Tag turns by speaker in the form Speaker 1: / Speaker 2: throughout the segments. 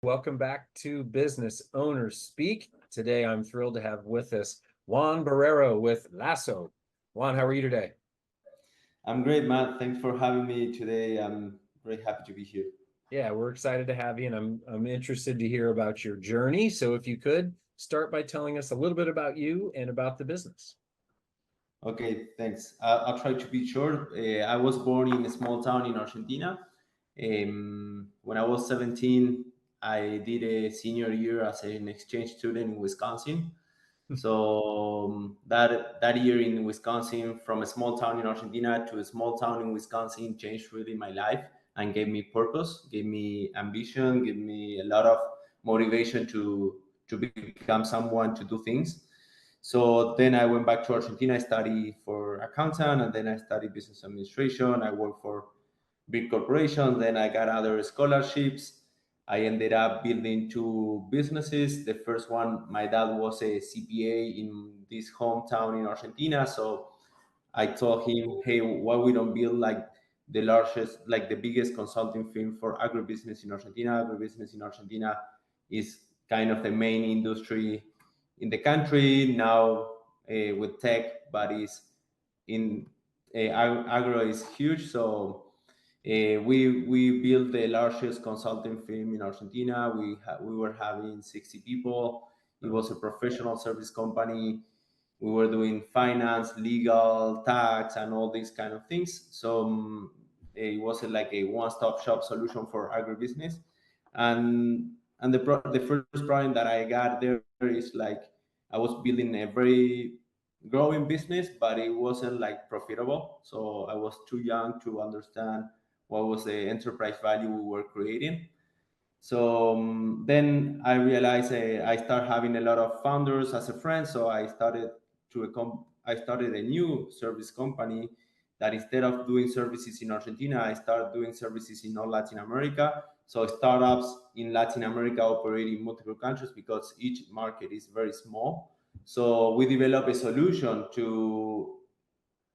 Speaker 1: Welcome back to Business Owners Speak. Today, I'm thrilled to have with us Juan Barrero with Lazo. Juan, how are you today?
Speaker 2: I'm great, Matt. Thanks for having me today. I'm very happy to be here.
Speaker 1: Yeah, we're excited to have you, and I'm interested to hear about your journey. So, if you could start by telling us a little bit about you and about the business.
Speaker 2: Okay, thanks. I'll try to be short. I was born in a small town in Argentina. When I was 17, I did a senior year as an exchange student in Wisconsin. So that year in Wisconsin, from a small town in Argentina to a small town in Wisconsin, changed really my life and gave me purpose, gave me ambition, gave me a lot of motivation to become someone to do things. So then I went back to Argentina. I studied for accountant, and then I studied business administration. I worked for big corporations. Then I got other scholarships. I ended up building two businesses. The first one, my dad was a CPA in this hometown in Argentina. So I told him, hey, why we don't build like the largest, like the biggest consulting firm for agribusiness in Argentina? Agribusiness in Argentina is kind of the main industry in the country now with tech, but is in agro is huge. So we built the largest consulting firm in Argentina. We were having 60 people. It was a professional service company. We were doing finance, legal, tax, and all these kind of things. So it was like a one-stop shop solution for agribusiness. And the first problem that I got there is like I was building a very growing business, but it wasn't like profitable. So I was too young to understand what was the enterprise value we were creating. So then I realized I started having a lot of founders as a friend. So I started a new service company that instead of doing services in Argentina, I started doing services in all Latin America. So startups in Latin America operate in multiple countries because each market is very small. So we developed a solution to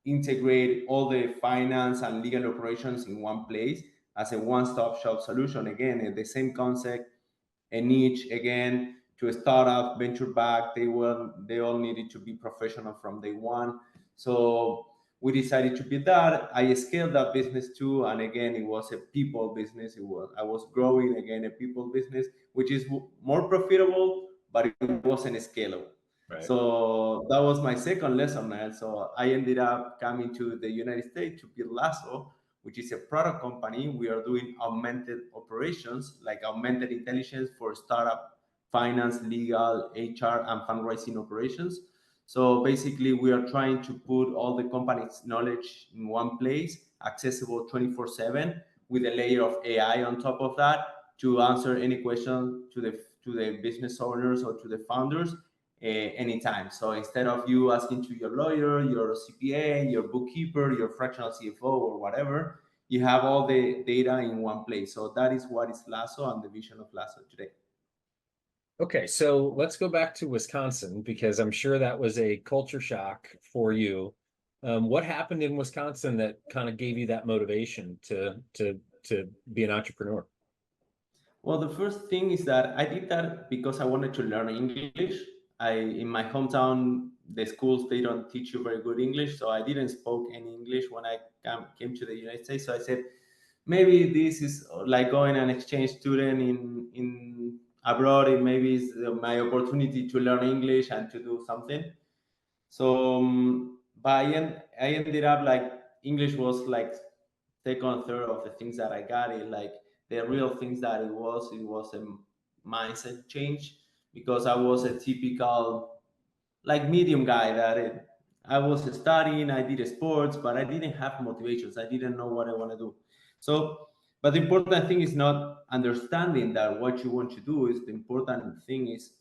Speaker 2: integrate all the finance and legal operations in one place as a one-stop shop solution. Again, the same concept, a niche again to a startup, venture back. They all needed to be professional from day one. So we decided to build that. I scaled that business too, and again, it was a people business. I was growing again a people business, which is more profitable, but it wasn't scalable.
Speaker 1: Right.
Speaker 2: So that was my second lesson, man. So I ended up coming to the United States to build Lazo, which is a product company. We are doing augmented operations, like augmented intelligence for startup finance, legal, HR, and fundraising operations. So basically, we are trying to put all the company's knowledge in one place, accessible 24/7, with a layer of AI on top of that to answer any question to the business owners or to the founders anytime. So instead of you asking to your lawyer, your CPA, your bookkeeper, your fractional CFO, or whatever, you have all the data in one place. So that is what is Lazo and the vision of Lazo today.
Speaker 1: Okay, so let's go back to Wisconsin because I'm sure that was a culture shock for you. What happened in Wisconsin that kind of gave you that motivation to be an entrepreneur?
Speaker 2: Well, the first thing is that I did that because I wanted to learn English. In my hometown, the schools they don't teach you very good English, so I didn't spoke any English when I came to the United States. So I said, maybe this is like going an exchange student in abroad. It maybe is my opportunity to learn English and to do something. So, but I ended up like English was like second, third of the things that I got. It like the real things that it was a mindset change because I was a typical like medium guy I was studying, I did sports, but I didn't have motivations. I didn't know what I want to do. So, but the important thing is not understanding that what you want to do is the important thing is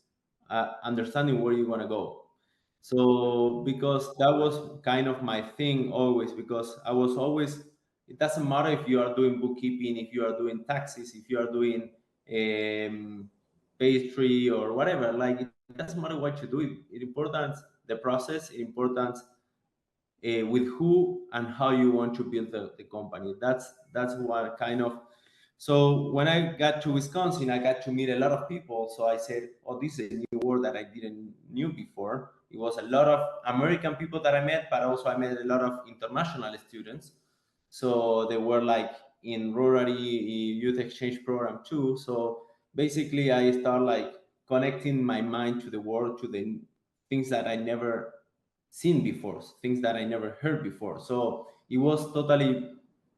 Speaker 2: understanding where you want to go. So because that was kind of my thing always, because I was always, it doesn't matter if you are doing bookkeeping, if you are doing taxes, if you are doing pastry or whatever, like it doesn't matter what you do. It importance the process, it importance with who and how you want to build the company. That's what kind of So when I got to Wisconsin, I got to meet a lot of people. So I said, "Oh, this is a new world that I didn't knew before." It was a lot of American people that I met, but also I met a lot of international students. So they were like in Rotary youth exchange program too. So basically, I start like connecting my mind to the world, to the things that I never seen before, things that I never heard before. So it was totally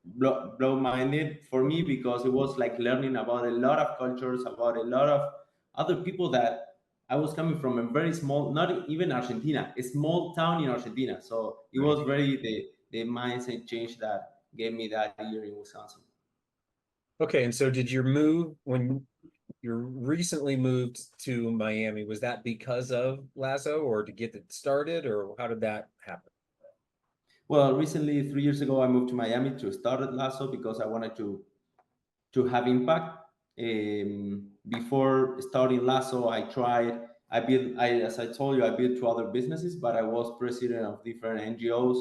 Speaker 2: blow-minded for me because it was like learning about a lot of cultures, about a lot of other people that I was coming from a very small, not even Argentina, a small town in Argentina. So it
Speaker 1: Right.
Speaker 2: was very the mindset change that gave me that year in Wisconsin.
Speaker 1: Okay, and so did your move when you recently moved to Miami, was that because of Lazo or to get it started, or how did that happen?
Speaker 2: Well, recently, 3 years ago, I moved to Miami to start at Lazo because I wanted to have impact. Before starting Lasso, I built, as I told you, I built two other businesses, but I was president of different NGOs.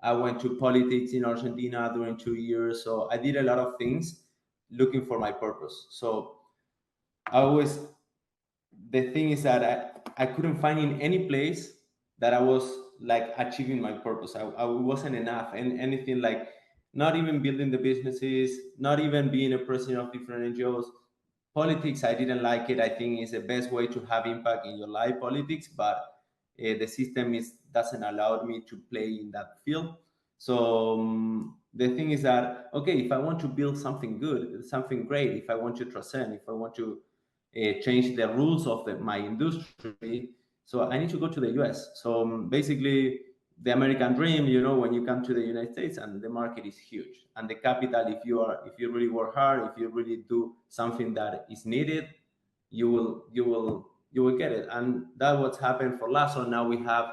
Speaker 2: I went to politics in Argentina during 2 years. So I did a lot of things looking for my purpose. So I always, the thing is that I couldn't find in any place that I was like achieving my purpose. I wasn't enough and anything like not even building the businesses, not even being a president of different NGOs. Politics, I didn't like it. I think is the best way to have impact in your life, politics, but the system is doesn't allow me to play in that field. So the thing is that okay, if I want to build something good, something great, if I want to transcend, if I want to change the rules of my industry. So I need to go to the US. So basically, the American dream, you know, when you come to the United States and the market is huge, and the capital, if you really work hard, if you really do something that is needed, you will get it. And that's what's happened for Lasso. Now we have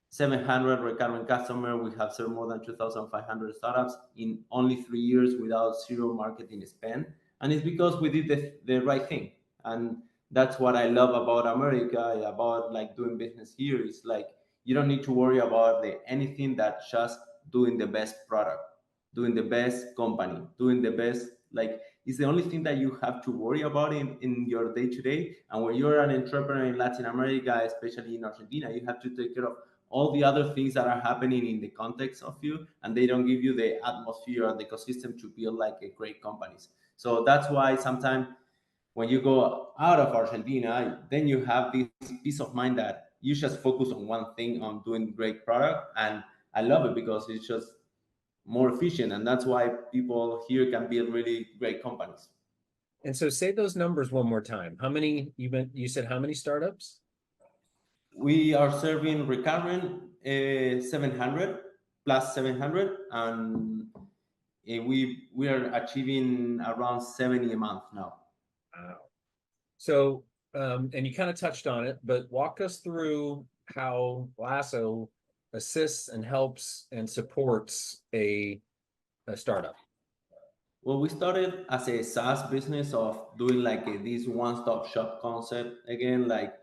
Speaker 2: 700 recurring customers. We have served more than 2,500 startups in only 3 years without zero marketing spend. And it's because we did the right thing. And that's what I love about America, about like doing business here. Is like you don't need to worry about anything that just doing the best product, doing the best company, doing the best like it's the only thing that you have to worry about in your day to day. And when you're an entrepreneur in Latin America, especially in Argentina, you have to take care of all the other things that are happening in the context of you, and they don't give you the atmosphere and the ecosystem to build like a great companies. So that's why sometimes when you go out of Argentina, then you have this peace of mind that you just focus on one thing, on doing great product. And I love it because it's just more efficient, and that's why people here can build really great companies.
Speaker 1: And so say those numbers one more time. How many you said how many startups?
Speaker 2: We are serving recurrent 700 plus 700, and we are achieving around 70 a month now.
Speaker 1: Wow. So and you kind of touched on it, but walk us through how Lasso assists and helps and supports a startup.
Speaker 2: Well, we started as a SaaS business of doing like this one-stop shop concept. Again, like,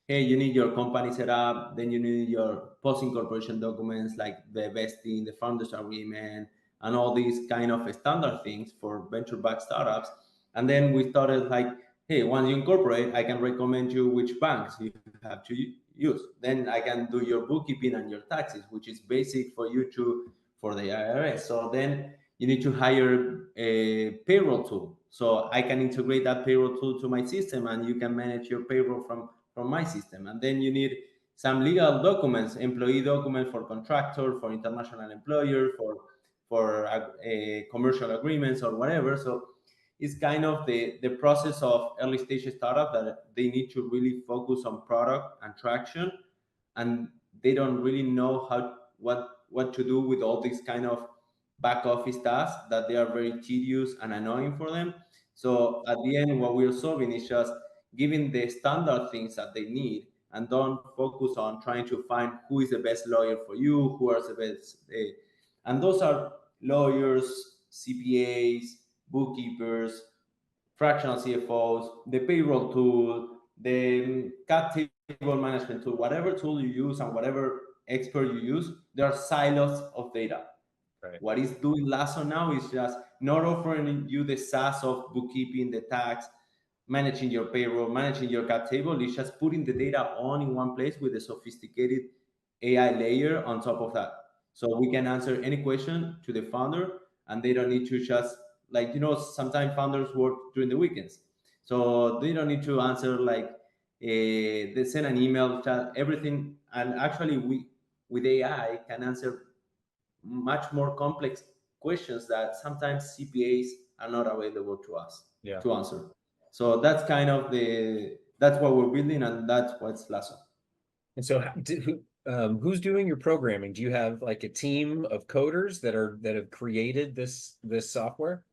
Speaker 2: hey, you need your company set up, then you need your post-incorporation documents like the vesting, the founders agreement, and all these kind of standard things for venture-backed startups. And then we started like, hey, once you incorporate, I can recommend you which banks you have to use. Then I can do your bookkeeping and your taxes, which is basic for you to for the IRS. So then you need to hire a payroll tool. So I can integrate that payroll tool to my system, and you can manage your payroll from my system. And then you need some legal documents, employee document for contractor, for international employer, for commercial agreements or whatever. So it's kind of the process of early stage startup that they need to really focus on product and traction, and they don't really know what to do with all these kind of back office tasks that they are very tedious and annoying for them. So at the end, what we're solving is just giving the standard things that they need, and don't focus on trying to find who is the best lawyer for you, who are the best, and those are lawyers, CPAs, bookkeepers, fractional CFOs, the payroll tool, the cap table management tool, whatever tool you use and whatever expert you use, there are silos of data.
Speaker 1: Right.
Speaker 2: What is doing Lasso now is just not offering you the SaaS of bookkeeping, the tax, managing your payroll, managing your cap table. It's just putting the data on in one place with a sophisticated AI layer on top of that. So we can answer any question to the founder, and they don't need to just, like, sometimes founders work during the weekends. So they don't need to answer like they send an email, chat, everything. And actually we, with AI, can answer much more complex questions that sometimes CPAs are not available to us to answer. So that's kind of that's what we're building, and that's what's Lazo.
Speaker 1: And so who's doing your programming? Do you have like a team of coders that have created this software?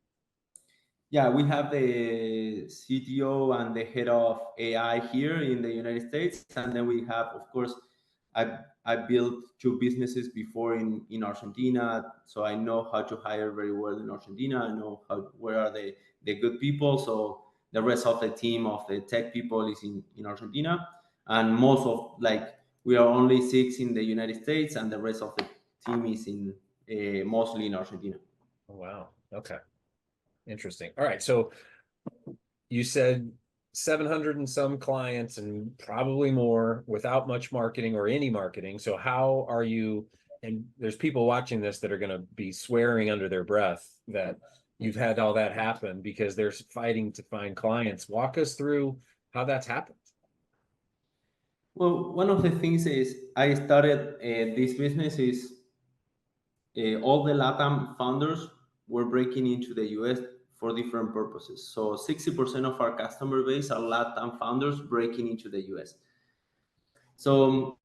Speaker 2: Yeah, we have the CTO and the head of AI here in the United States, and then we have, of course, I built two businesses before in Argentina, so I know how to hire very well in Argentina. I know where are the good people. So the rest of the team of the tech people is in Argentina, and most of, like, we are only 6 in the United States, and the rest of the team is in mostly in Argentina.
Speaker 1: Oh, wow. Okay. Interesting. All right. So you said 700 and some clients and probably more without much marketing or any marketing. So how are you, and there's people watching this that are going to be swearing under their breath that you've had all that happen because they're fighting to find clients. Walk us through how that's happened.
Speaker 2: Well, one of the things is I started this business is all the LATAM founders were breaking into the US for different purposes. So 60% of our customer base are LATAM founders breaking into the US. So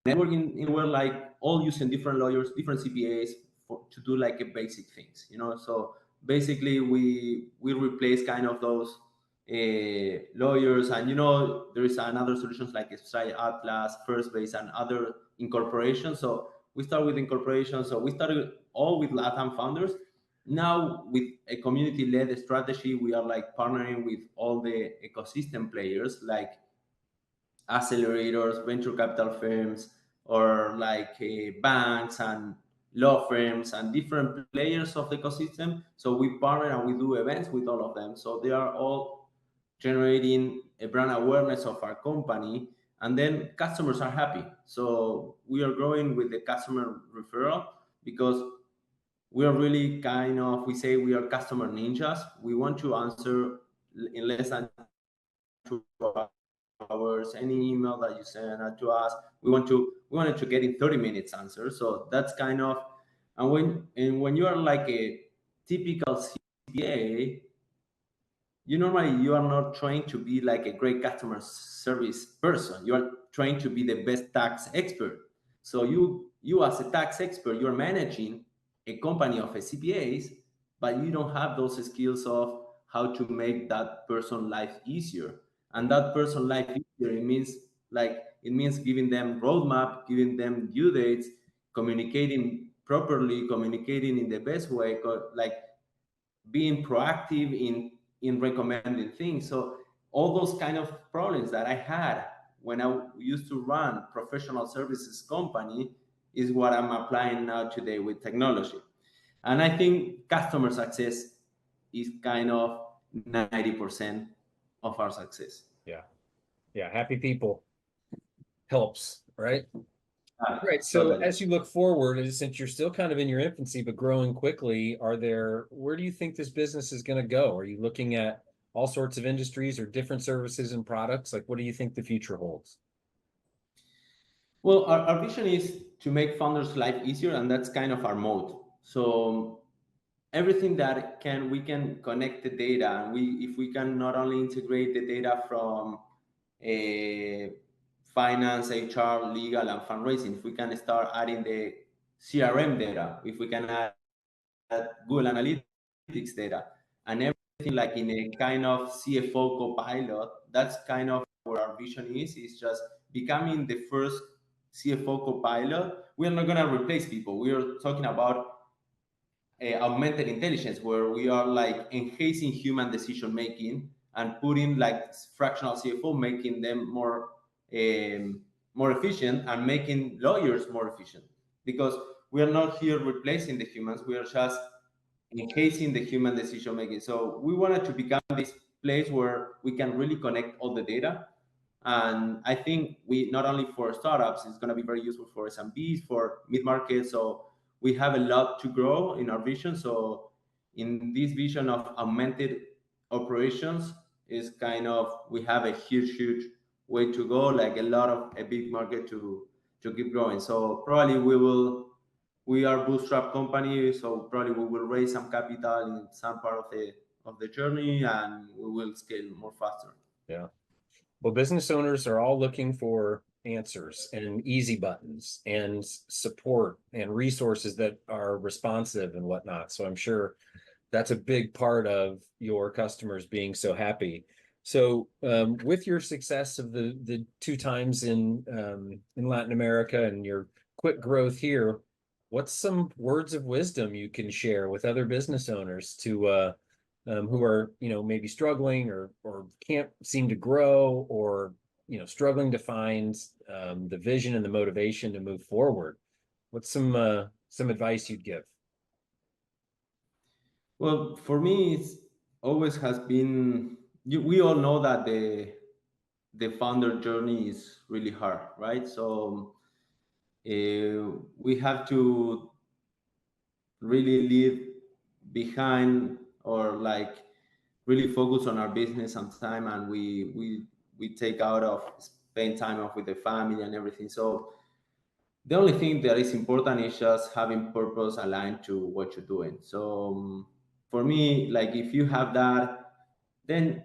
Speaker 2: networking, we're like all using different lawyers, different CPAs to do like a basic things, So basically, we replace kind of those lawyers, and there is another solutions like Strike Atlas, First Base, and other incorporations. So we start with incorporations. So we started all with LATAM founders. Now with a community-led strategy, we are like partnering with all the ecosystem players like accelerators, venture capital firms, or like banks and law firms and different players of the ecosystem. So we partner and we do events with all of them. So they are all generating a brand awareness of our company, and then customers are happy. So we are growing with the customer referral because we are really we say we are customer ninjas. We want to answer in less than 2 hours any email that you send to us. We wanted to get in 30 minutes answer. So that's kind of, and when you are like a typical CPA, you are not trained to be like a great customer service person. You are trained to be the best tax expert. So you as a tax expert, you're managing a company of CPAs, but you don't have those skills of how to make that person life easier. And that person life easier, it means giving them roadmap, giving them due dates, communicating properly, communicating in the best way, like being proactive in recommending things. So all those kind of problems that I had when I used to run professional services company is what I'm applying now today with technology. And I think customer success is kind of 90% of our success.
Speaker 1: Yeah. Yeah. Happy people helps, right? Right. So
Speaker 2: Totally.
Speaker 1: as you look forward, since you're still kind of in your infancy but growing quickly, where do you think this business is going to go? Are you looking at all sorts of industries or different services and products? Like, what do you think the future holds?
Speaker 2: Well, our vision is to make founders' life easier, and that's kind of our mode. So everything that we can connect the data, and if we can not only integrate the data from finance, HR, legal, and fundraising, if we can start adding the CRM data, if we can add Google Analytics data, and everything like in a kind of CFO copilot, that's kind of where our vision is just becoming the first CFO copilot. We're not going to replace people. We are talking about augmented intelligence, where we are like enhancing human decision making and putting like fractional CFO, making them more efficient and making lawyers more efficient. because we are not here replacing the humans, we are just encasing the human decision making. So we wanted to become this place where we can really connect all the data. And I think we, not only for startups, it's going to be very useful for SMBs, for mid market. So we have a lot to grow in our vision. So in this vision of augmented operations, is kind of, we have a huge way to go, like a lot of a big market to keep growing. So probably we are bootstrap company, so probably we will raise some capital in some part of the journey, and we will scale more faster.
Speaker 1: Yeah. Well, business owners are all looking for answers and easy buttons and support and resources that are responsive and whatnot. So I'm sure that's a big part of your customers being so happy. So with your success of the 2 times in Latin America and your quick growth here, what's some words of wisdom you can share with other business owners to who are, maybe struggling or can't seem to grow, or struggling to find the vision and the motivation to move forward? What's some advice you'd give?
Speaker 2: Well, for me, it's always has been. We all know that the founder journey is really hard, right? So we have to really leave behind, or like really focus on our business sometime, and we take out of spend time off with the family and everything. So the only thing that is important is just having purpose aligned to what you're doing. So for me, like if you have that, then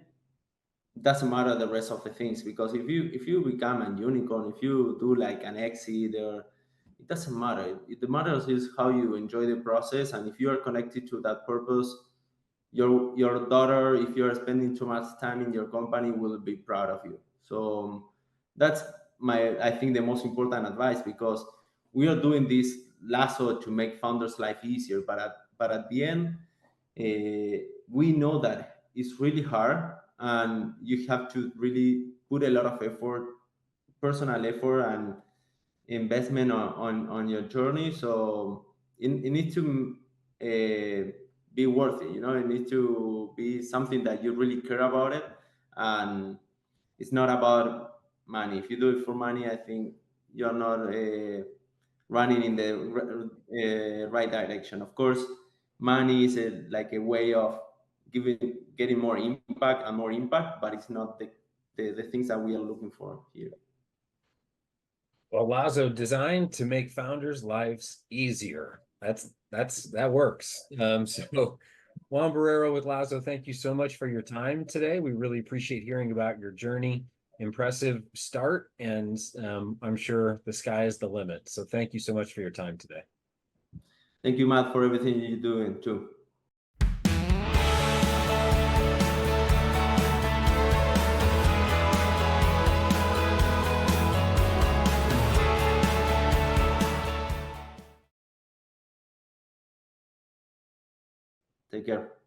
Speaker 2: it doesn't matter the rest of the things, because if you become a unicorn, if you do like an exit, or it doesn't matter. It matters is how you enjoy the process, and if you are connected to that purpose, your daughter, if you are spending too much time in your company, will be proud of you. So that's I think the most important advice, because we are doing this Lazo to make founders life easier, but at the end, we know that it's really hard, and you have to really put a lot of effort, personal effort and investment on your journey. So it needs to be worth it. It needs to be something that you really care about it, and it's not about money. If you do it for money, I think you're not running in the right direction. Of course, money is like a way of getting more impact, but it's not the things that we are looking for here.
Speaker 1: Well, Lazo, designed to make founders' lives easier. That works. So Juan Barrero with Lazo, thank you so much for your time today. We really appreciate hearing about your journey. Impressive start, and I'm sure the sky is the limit. So thank you so much for your time today.
Speaker 2: Thank you, Matt, for everything you're doing too. Take care.